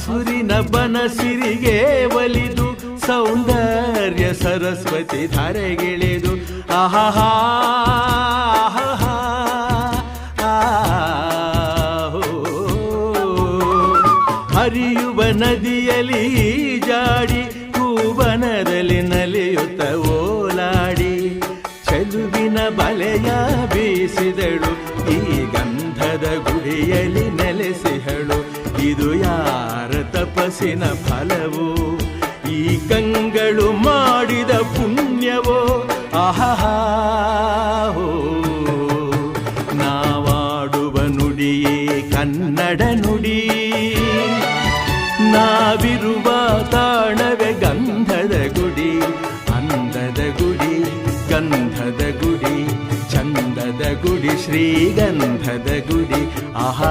ಹಸುರಿನ ಬನಸಿರಿಗೆ ಒಲಿದು ಸೌಂದರ್ಯ ಸರಸ್ವತಿ ಧಾರೆಗಿಳಿದು ಆಹಾ ಹರಿಯುವ ನದಿಯಲ್ಲಿ ಜಾಡಿ ಹೂವನದಲ್ಲಿ ನಲಿಯುತ್ತ ಓಲಾಡಿ ಚೆಲುವಿನ ಬಲೆಯ ಬೀಸಿದಳು ಈ ಗಂಧದ ಗುಡಿಯಲ್ಲಿ ನೆಲೆಸಿಹಳು ಇದು ಯಾರ ತಪಸ್ಸಿನ ಫಲವೋ ಈ ಕಂಗಳು ಮಾಡಿದ ಪುಣ್ಯವೋ ಆಹಾ ನಾವಾಡುವ ನುಡಿಯೇ ಕನ್ನಡ ನುಡಿ ನಾವಿರುವ ತಾಣವೇ ಗಂಧದ ಗುಡಿ ಅಂದದ ಗುಡಿ ಗಂಧದ ಗುಡಿ ಚಂದದ ಗುಡಿ ಶ್ರೀಗಂಧದ ಗುಡಿ ಆಹಾ